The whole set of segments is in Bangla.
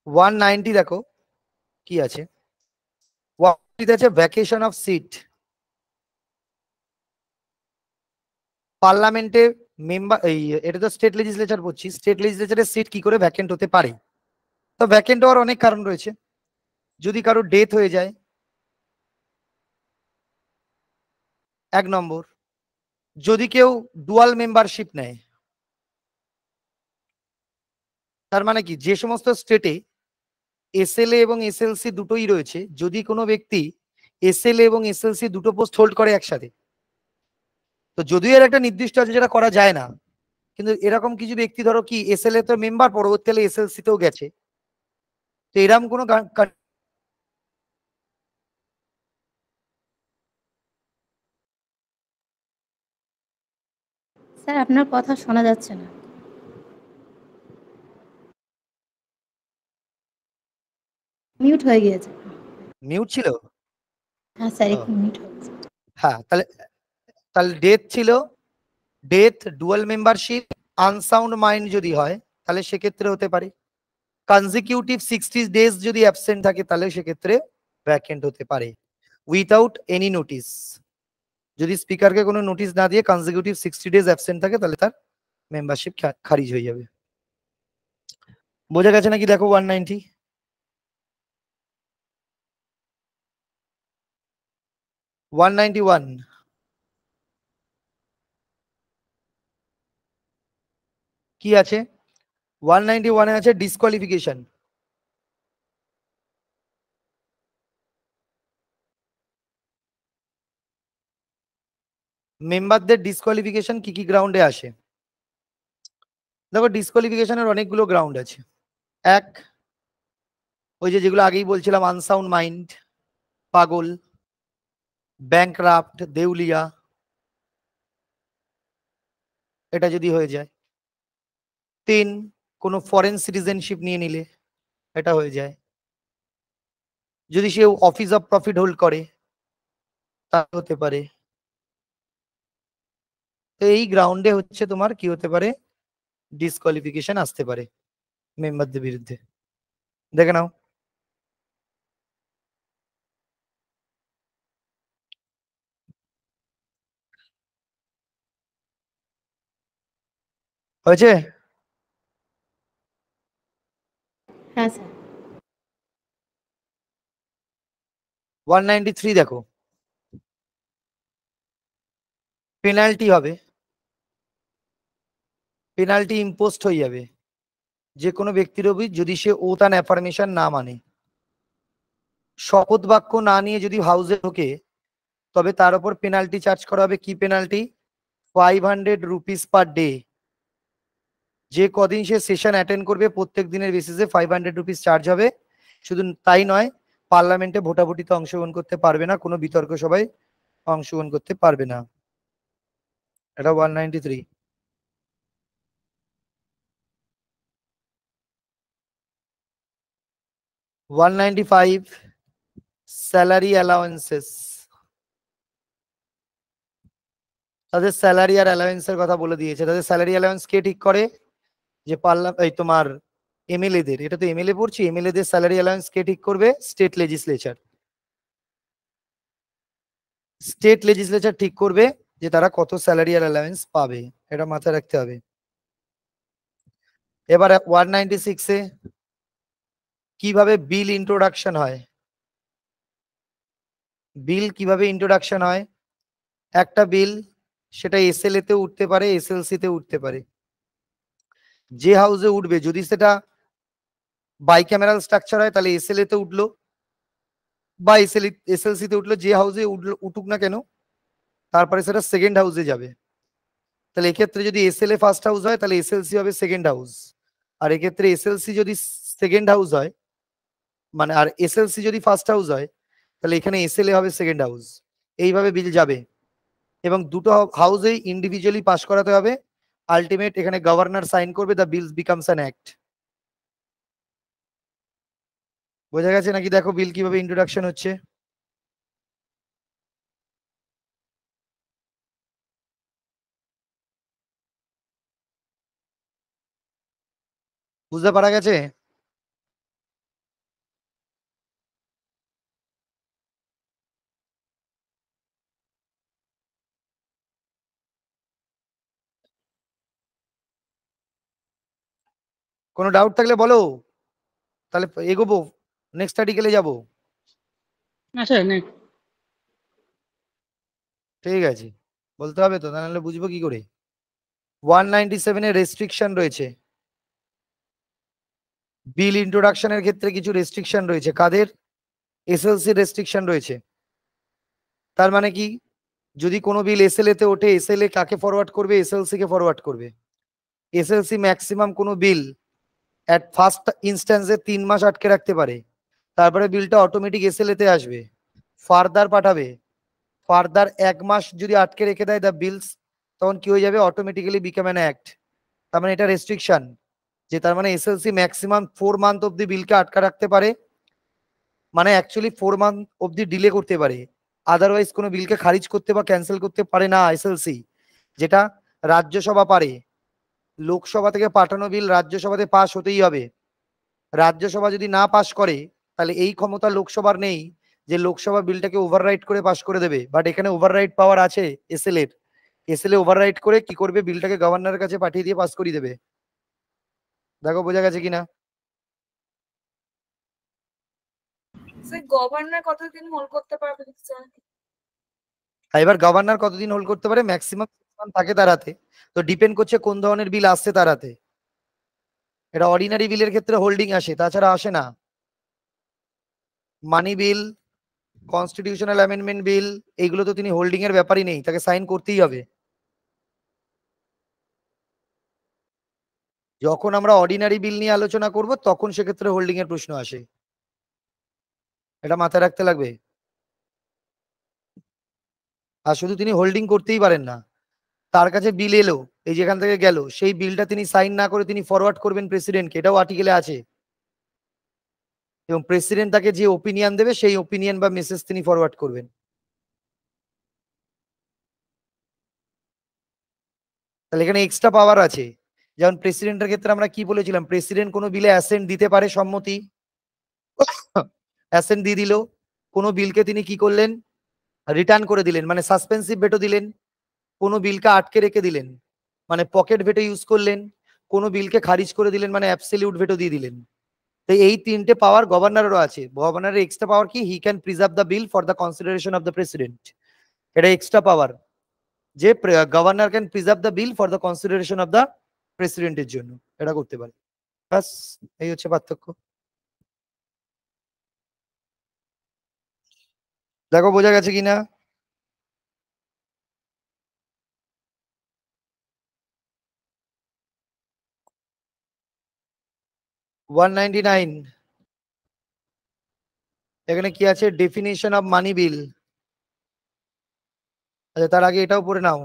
190 দেখো কি আছে, 190 আছে ভ্যাকেশন অফ সিট। পার্লামেন্টে মেম্বার, এই এটা তো স্টেট লেজিসলেচার বলছি, স্টেট লেজিসলেচারের সিট কি করে ভ্যাকেন্ট হতে পারে? তো ভ্যাকেন্ট হওয়ার অনেক কারণ রয়েছে। যদি কারো ডেথ হয়ে যায়, 1 নম্বর। যদি কেউ ডুয়াল মেম্বারশিপ নেয়, তার মানে কি যে সমস্ত স্টেটে এসএলএ এবং এসএলসি দুটোই রয়েছে, যদি কোনো ব্যক্তি এসএলএ এবং এসএলসি দুটো পোস্ট হোল্ড করে একসাথে, তো যদিও এর একটা নির্দিষ্ট আছে যেটা করা যায় না, কিন্তু এরকম কিছু ব্যক্তি ধরো কি এসএলএ তো মেম্বার, পরবর্তীকালে এসএলসি তেও গেছে, তো এরকম কোনো স্যার আপনার কথা শোনা যাচ্ছে না। মিউট হয়ে গিয়েছে। মিউট ছিল। হ্যাঁ স্যার, একটু মিউট হয়ে গেছে। হ্যাঁ, তাহলে তাহলে ডেথ ছিল, death, dual membership, unsound mind যদি হয় তাহলে সেক্ষেত্রে হতে পারে। কনজিকিউটিভ 60 ডেজ যদি অ্যাবসেন্ট থাকে তাহলে সেক্ষেত্রে ভ্যাকেন্ট হতে পারে উইথাউট এনি নোটিস। যদি স্পিকারকে কোনো নোটিস না দিয়ে কনজিকিউটিভ 60 ডেজ অ্যাবসেন্ট থাকে তাহলে তার মেম্বারশিপ খারিজ হয়ে যাবে। বোঝা গেছে নাকি? দেখো 190, 191 কি আছে? 191 আছে ডিসকোয়ালিফিকেশন। মেম্বারদের ডিসকোয়ালিফিকেশন কি কি গ্রাউন্ডে আসে? দেখো ডিসকোয়ালিফিকেশনের অনেকগুলো গ্রাউন্ড আছে। এক, ওই যে যেগুলো আগেই বলছিলাম, আনসাউন্ড মাইন্ড, পাগল, ব্যাংকরাপ্ট, দেউলিয়া, এটা যদি হয়ে যায়। 3, কোনো ফরেন সিটিজেনশিপ নিয়ে নিলে এটা হয়ে যায়। যদি সে অফিস অফ প্রফিট হোল্ড করে তা হতে পারে। তো এই গ্রাউন্ডে হচ্ছে তোমার কি হতে পারে, ডিসকোয়ালিফিকেশন আসতে পারে মেম্বারদের বিরুদ্ধে। দেখে নাও। হয়েছে? হ্যাঁ স্যার। 193 দেখো, পেনাল্টি হবে, পেনাল্টি ইম্পোস্ট হয়ে যাবে যে কোনো ব্যক্তির ওপর যদি সে ওথ অ্যান্ড অ্যাফার্মেশন না মানে, শপথ বাক্য না নিয়ে যদি হাউসে ঢোকে, তবে তার উপর পেনাল্টি চার্জ করা হবে। কি পেনাল্টি? 500 rupees per day. যে কদিন সে সেশন অ্যাটেন্ড করবে প্রত্যেক দিনের বেসিসে 500 রুপিস চার্জ হবে। শুধু তাই নয়, পার্লামেন্টে ভোটাভুটিতে অংশগ্রহণ করতে পারবে না, কোনো বিতর্ক সভায় অংশগ্রহণ করতে পারবে না। এটা 193। 195 স্যালারি অ্যালাউন্সেস। তাদের স্যালারি আর অ্যালাউন্সের কথা বলে দিয়েছে। তাদের স্যালারি অ্যালাউন্স কে ঠিক করে? যে এই তোমার এমএলএ দের, এটা তো এমএলএ পড়ছি, এমএলএ দের স্যালারি অ্যালাউন্স কে ঠিক করবে? State legislature. স্টেট লেজিসলেচার ঠিক করবে যে তারা কত স্যালারি আর অ্যালাউন্স পাবে, এটা মাথায় রাখতে হবে। এবার 196 এ কিভাবে বিল ইন্ট্রোডাকশন হয়? বিল কিভাবে ইন্ট্রোডাকশন হয়? একটা বিল, সেটা এসএলএ তে উঠতে পারে, এসএলসি তে উঠতে পারে। যে হাউসে উঠবে, যদি সেটা বাইক্যামেরাল স্ট্রাকচার হয় তাহলে এসএলএ তে উঠলো বা এসএলসি তে উঠলো, যে হাউসে উঠুক না কেন, তারপরে সেটা সেকেন্ড হাউসে যাবে। তাহলে এক্ষেত্রে যদি এসএলএ ফার্স্ট হাউস হয় তাহলে এসএলসি হবে সেকেন্ড হাউস, আর এক্ষেত্রে এসএলসি যদি সেকেন্ড হাউস হয়, মানে আর এসএলসি যদি ফার্স্ট হাউস হয়, তাহলে এখানে এসএলএ হবে সেকেন্ড হাউস। এইভাবে বিল যাবে এবং দুটো হাউসেই ইন্ডিভিজুয়ালি পাস করাতে হবে। আলটিমেট এখানে গভর্নর সাইন করবে, the bills becomes an act. বোঝা গেছে নাকি? দেখো বিল কিভাবে ইন্ট্রোডাকশন হচ্ছে। বুঝতে পারা গেছে? কোনো ডাউট থাকলে বলো, তাহলে এগোবো, নেক্সট আর্টিকেলে যাব। আচ্ছা নেক্সট। ঠিক আছে, বলতে হবে তো, নাহলে বুঝবো কি করে। 197 এর রেস্ট্রিকশন রয়েছে, বিল ইন্ট্রোডাকশনের ক্ষেত্রে কিছু রেস্ট্রিকশন রয়েছে। কাদের? এসএলসি রেস্ট্রিকশন রয়েছে। তার মানে কি, যদি কোনো বিল এসএলএ তে ওঠে, এসএলএ কাকে ফরওয়ার্ড করবে? এসএলসি কে ফরওয়ার্ড করবে। এসএলসি ম্যাক্সিমাম কোনো বিল অ্যাট ফার্স্ট ইনস্ট্যান্সে 3 মাস আটকে রাখতে পারে, তারপরে বিলটা অটোমেটিক এসএলএ তে আসবে, ফার্দার পাঠাবে, ফার্দার 1 মাস যদি আটকে রেখে দেয় দ্য বিলস, তখন কি হয়ে যাবে? Automatically become an act. তার মানে এটা রেস্ট্রিকশন, যে তার মানে এসএলসি ম্যাক্সিমাম 4 মান্থ অব্দি বিলকে আটকা রাখতে পারে, মানে অ্যাকচুয়ালি 4 মান্থ অব্দি ডিলে করতে পারে। আদারওয়াইজ কোনো বিলকে খারিজ করতে বা ক্যান্সেল করতে পারে না এসএলসি, যেটা রাজ্যসভা পারে। লোকসভা থেকে পাঠানো বিল রাজ্যসভাতে পাস হতেই হবে। রাজ্যসভা যদি না পাস করে, তাহলে এই ক্ষমতা লোকসভার নেই যে লোকসভা বিলটাকে ওভাররাইট করে পাস করে দেবে। বাট এখানে ওভাররাইট পাওয়ার আছে এসএল এর। এসএলএ ওভাররাইট করে কি করবে? বিলটাকে গভর্নরের কাছে পাঠিয়ে দিয়ে পাস করিয়ে দেবে। দেখো বোঝা গেছে কিনা। স্যার গভর্নর কতদিন হোল্ড করতে পারবে স্যার? এবার গভর্নর কতদিন হোল্ড করতে পারে? ম্যাক্সিমাম থাকে তার হাতে। তো ডিপেন্ড করছে কোন ধরনের বিল আসছে তার হাতে। এটা অর্ডিনারি বিলের ক্ষেত্রে হোল্ডিং আসে, তাছাড়া আসে না। মানি বিল, কনস্টিটিউশনাল অ্যামেন্ডমেন্ট বিল, এইগুলো তো তিনি হোল্ডিং এর ব্যাপারই নেই, তাকে সাইন করতেই হবে। যখন আমরা অর্ডিনারি বিল নিয়ে আলোচনা করব, তখন সেক্ষেত্রে হোল্ডিং এর প্রশ্ন আসে, এটা মাথায় রাখতে লাগবে। আর শুধু তিনি হোল্ডিং করতেই পারেন না, তার কাছে বিল এলো, এই যেখান থেকে গেল, সেই বিলটা তিনি সাইন না করে তিনি ফরওয়ার্ড করবেন প্রেসিডেন্টকে, এটাও আর্টিকেলে আছে। এবং প্রেসিডেন্ট তাকে যে ওপিনিয়ন দেবে, সেই ওপিনিয়ন বা মেসেজ তিনি ফরওয়ার্ড করবেন। তাহলে এখানে এক্সট্রা পাওয়ার আছে। যেমন প্রেসিডেন্টের ক্ষেত্রে আমরা কি বলেছিলাম? প্রেসিডেন্ট কোনো বিলে অ্যাসেন্ট দিতে পারে, সম্মতি, অ্যাসেন্ট দিয়ে দিল। কোনো বিলকে তিনি কি করলেন? রিটার্ন করে দিলেন, মানে সাসপেন্সিভ ভেটো দিলেন। কোনো বিলকে আটকে রেখে দিলেন, মানে পকেট ভেটো ইউজ করলেন। কোনো বিলকে খারিজ করে দিলেন, মানে অ্যাবসলিউট ভেটো দিয়ে দিলেন। তো এই তিনটে পাওয়ার গভর্নরেরও আছে। গভর্নরের এক্সট্রা পাওয়ার কি? He can preserve the bill for the consideration of the president. এটা এক্সট্রা পাওয়ার, যে governor can preserve the bill for the consideration of the প্রেসিডেন্টের জন্য এটা করতে পারে। বাস, এই হচ্ছে পার্থক্য। দেখো বোঝা গেছে কিনা। এখানে কি আছে? ডেফিনিশন অফ মানি বিল। আচ্ছা, তার আগে এটাও পড়ে নাও,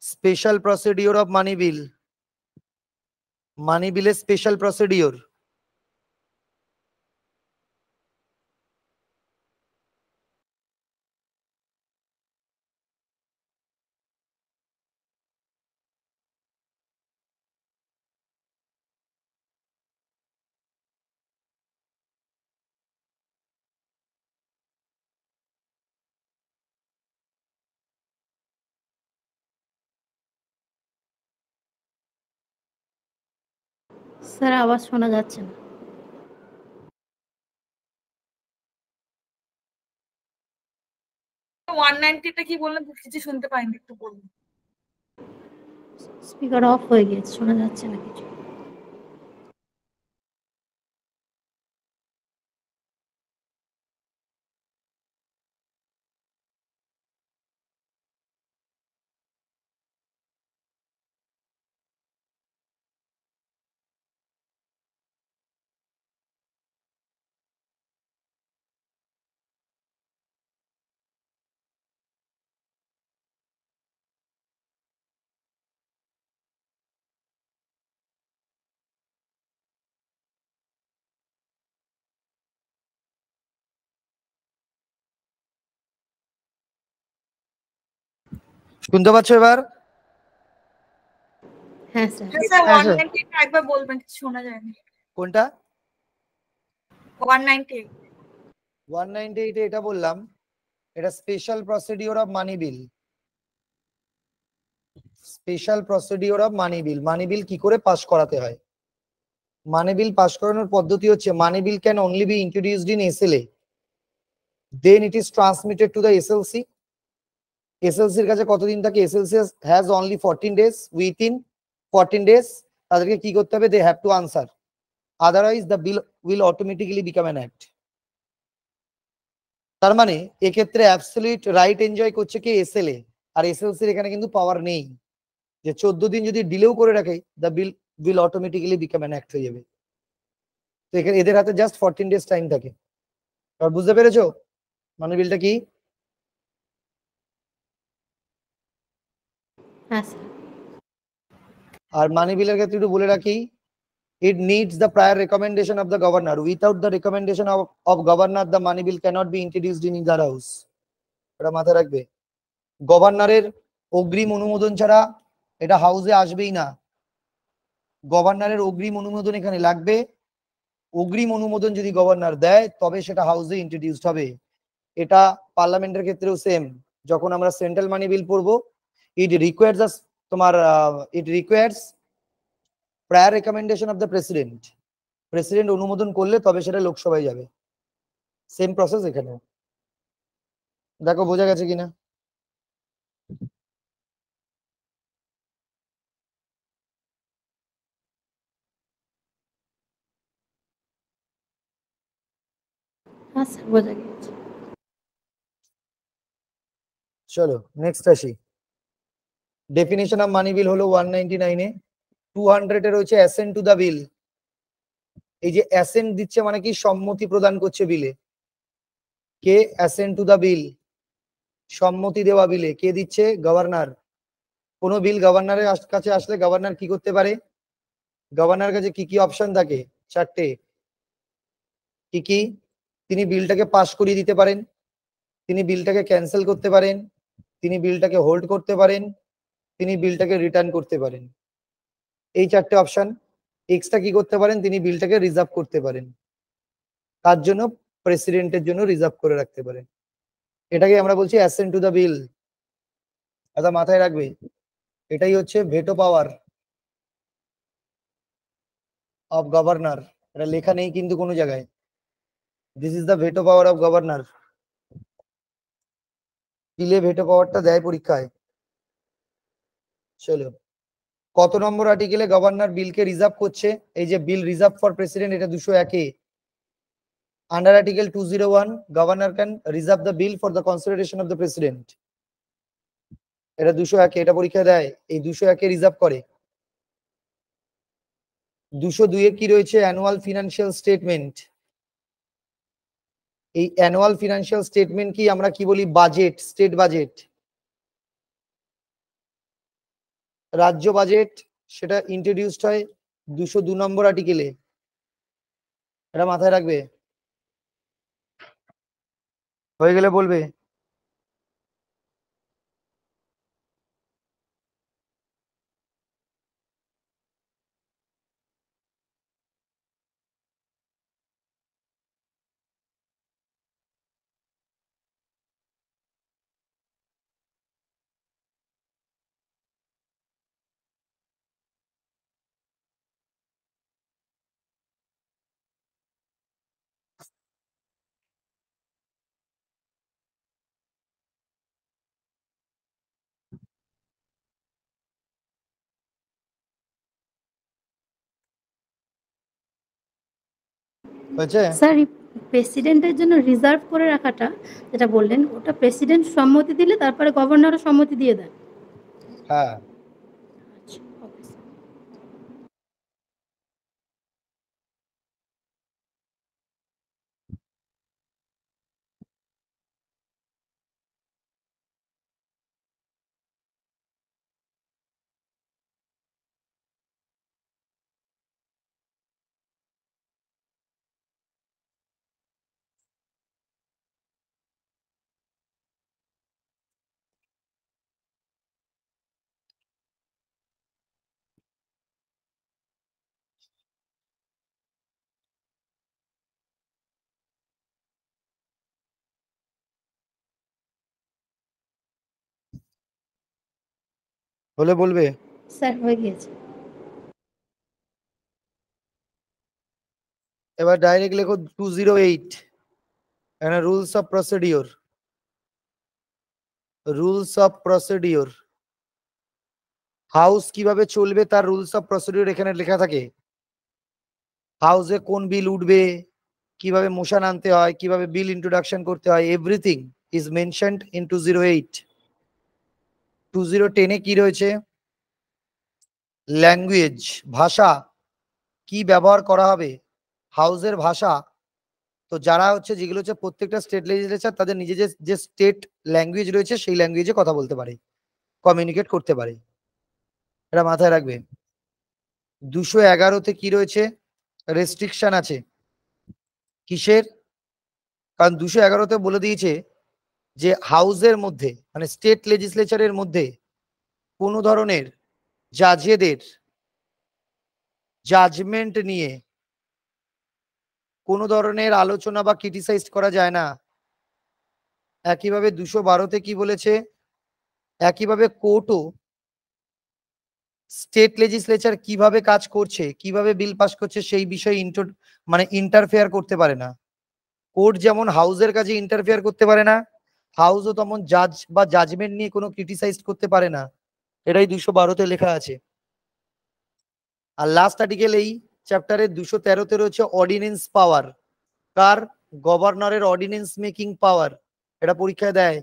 special procedure of money bill. মানি বিলের স্পেশাল প্রসিডিওর। স্যার আওয়াজ শোনা যাচ্ছে না। 190টা কি বললেন? কিছু শুনতে পাইনি, একটু বলুন। স্পিকার অফ হয়ে গিয়েছে, শোনা যাচ্ছে না কিছু। শুনতে পাচ্ছ এবার? হ্যাঁ স্যার। হ্যাঁ স্যার, হ্যাঁ, স্যার। 190টা একবার বলবেন, কিছু শোনা যায়নি। কোনটা? 190। 198 এটা বললাম, এটা special procedure of money bill. Special procedure of money bill, money bill কি করে পাস করাতে হয়। মানি বিল পাস করানোর পদ্ধতি হচ্ছে money bill can only be introduced in SLA, then it is transmitted to the SLC. SLC এর কাছে কতদিন থাকে? SLC has only 14 days, within 14 days তাদেরকে কি করতে হবে? They have to answer, otherwise the bill will automatically become an act. তার মানে এক্ষেত্রে অ্যাবসলিউট রাইট এনজয় করছে কি? এসএলএ। আর এসএলসির এখানে কিন্তু পাওয়ার নেই যে 14 দিন যদি ডিলেও করে রাখে the bill will automatically become an act হয়ে যাবে। তো এখানে এদের হাতে জাস্ট 14 days টাইম থাকে। আর বুঝতে পেরেছো মানে বিলটা কি? হ্যাঁ স্যার। আর মানি বিলের ক্ষেত্রে একটু বলে রাখি, it needs the prior recommendation of the governor. Without the recommendation of governor, the money bill cannot be introduced in either house. এটা মাথায় রাখবে, গভর্নরের অগ্রিম অনুমোদন ছাড়া এটা হাউসে আসবেই না। গভর্নরের অগ্রিম অনুমোদন এখানে লাগবে। অগ্রিম অনুমোদন যদি গভর্নর দেয় তবে সেটা হাউসে ইন্ট্রোডিউসড হবে। এটা পার্লামেন্টের ক্ষেত্রেও সেম। যখন আমরা সেন্ট্রাল মানি বিল পড়বো, ইট রিকোয়ার্স তোমার it requires prior recommendation of the president. President অনুমোদন করলে তবে সেটা লোকসভায় যাবে। সেম প্রসেস এখানে। দেখো বোঝা গেছে কিনা? হ্যাঁ স্যার, বোঝা গিয়েছে। চলো নেক্সট আসি। ডেফিনিশন অফ মানি বিল হলো 199 এ। 200 এ রয়েছে অ্যাসেন্ট টু দা বিল। এই যে অ্যাসেন্ট দিচ্ছে মানে কি? সম্মতি প্রদান করছে বিলে। কে অ্যাসেন্ট টু দা বিল? সম্মতি দেওয়া বিলে কে দিচ্ছে? গভর্নর। কোনো বিল গভর্নরের কাছে আসলে গভর্নর কি করতে পারে? গভর্নরের কাছে কি কি অপশন থাকে? 4টে। কি কি? তিনি বিলটাকে পাস করিয়ে দিতে পারেন, তিনি বিলটাকে ক্যান্সেল করতে পারেন, তিনি বিলটাকে হোল্ড করতে পারেন, তিনি বিলটাকে রিটার্ন করতে পারেন। এই 4টে অপশন। এক্সট্রা কি করতে পারেন? তিনি বিলটাকে রিজার্ভ করতে পারেন। তার জন্য প্রেসিডেন্টের জন্য রিজার্ভ করে রাখতে পারেন। এটাকে আমরা বলছি অ্যাসেন্ট টু দ্য বিল। এটা মাথায় রাখবে, এটাই হচ্ছে ভেটো পাওয়ার অফ গভর্নর। এটা লেখা নেই কিন্তু কোনো জায়গায়। This is the veto power of governor. বিলে ভেটো পাওয়ারটা দেয় পরীক্ষায়। চলো, কত নম্বর আর্টিকেলে গভর্নর বিলকে রিজার্ভ করছে? এই যে বিল রিজার্ভ ফর প্রেসিডেন্ট, এটা 201 এ। Under article 201 governor can reserve the bill for the consideration of the president. এটা 201 এ, এটা পরীক্ষা দেয়। এই 201 এ রিজার্ভ করে। 202 এ কি রয়েছে? Annual financial statement. এই অ্যানুয়াল ফিনান্সিয়াল স্টেটমেন্ট কি আমরা কি বলি? বাজেট, স্টেট বাজেট, রাজ্য বাজেট। সেটা ইন্ট্রোডিউসড হয় 202 নম্বর আর্টিকেলে। এটা মাথায় রাখবে। হয়ে গেলে বলবে। হয়েছে? স্যার, প্রেসিডেন্টের জন্য রিজার্ভ করে রাখাটা যেটা বললেন, ওটা প্রেসিডেন্ট সম্মতি দিলে তারপরে গভর্নরও সম্মতি দিয়ে দেন? হ্যাঁ। আচ্ছা, ওকে স্যার। হলে বলবে। স্যার, হয়ে গিয়েছে। এবার ডাইরেক্ট লেখো 208, এখানে rules of procedure, rules of procedure, house কিভাবে চলবে তার রুলস অফ প্রসিডিওর এখানে লেখা থাকে। হাউসে কোন বিল উঠবে, কিভাবে মোশন আনতে হয়, কিভাবে বিল ইন্ট্রোডাকশন করতে হয়, এভরিথিং ইজ মেনশনড ইন 208। 2010 এ কি রয়েছে, ল্যাঙ্গুয়েজ, ভাষা কি ব্যবহার করা হবে, হাউসের ভাষা। তো যারা হচ্ছে যেগুলো হচ্ছে প্রত্যেকটা স্টেট লেজিসলেচার তাদের নিজেদের যে স্টেট ল্যাঙ্গুয়েজ রয়েছে সেই ল্যাঙ্গুয়েজে কথা বলতে পারে, কমিউনিকেট করতে পারে, এটা মাথায় রাখবে। 211-তে কি রয়েছে, রেস্ট্রিকশন আছে কিসের, কারণ 211-তে বলে দিয়েছে যে হাউসের মধ্যে মানে স্টেট লেজিসলেচারের মধ্যে কোনো ধরনের জাজেদের জাজমেন্ট নিয়ে কোনো ধরনের আলোচনা বা ক্রিটিসাইজ করা যায় না। একইভাবে 212-তে কি বলেছে, একইভাবে কোর্টও স্টেট লেজিসলেচার কিভাবে কাজ করছে, কিভাবে বিল পাস করছে সেই বিষয়ে মানে ইন্টারফেয়ার করতে পারে না। কোর্ট যেমন হাউসের কাজে ইন্টারফেয়ার করতে পারে না, হাউসও তেমন জাজ বা জাজমেন্ট নিয়ে কোনো ক্রিটিসাইজ করতে পারে না। এটাই 212-তে লেখা আছে। আর লাস্ট আর্টিকেল এই চ্যাপ্টারের 213-তে রয়েছে অর্ডিনেন্স পাওয়ার, কার, গভর্নরের অর্ডিনেন্স মেকিং পাওয়ার। এটা পরীক্ষায় দেয়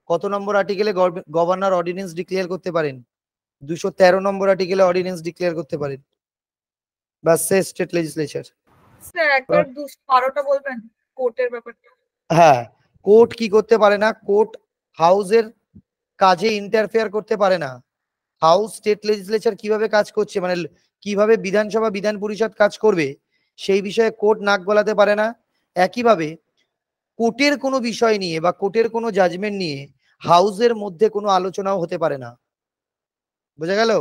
কত নম্বর আর্টিকেলে গভর্নর অর্ডিনেন্স ডিক্লেয়ার করতে পারেন, 213 নম্বর আর্টিকেলে অর্ডিনেন্স ডিক্লেয়ার করতে পারেন। বাস শেষ স্টেট লেজিসলেচার। স্যার একবার 212টা বলবেন কোর্টের ব্যাপারটা। হ্যাঁ, কোর্ট কি করতে পারে না, কোর্ট হাউসের কাজে ইন্টারফেয়ার করতে পারে না। হাউস স্টেট লেজিসলেচার কিভাবে কাজ করছে মানে কিভাবে বিধানসভা বিধান পরিষদ কাজ করবে সেই বিষয়ে কোর্ট নাক গলাতে পারে না। একইভাবে কোর্টের কোনো বিষয় নিয়ে বা কোর্টের কোনো জাজমেন্ট নিয়ে হাউসের মধ্যে কোনো আলোচনাও হতে পারে না। বোঝা গেল?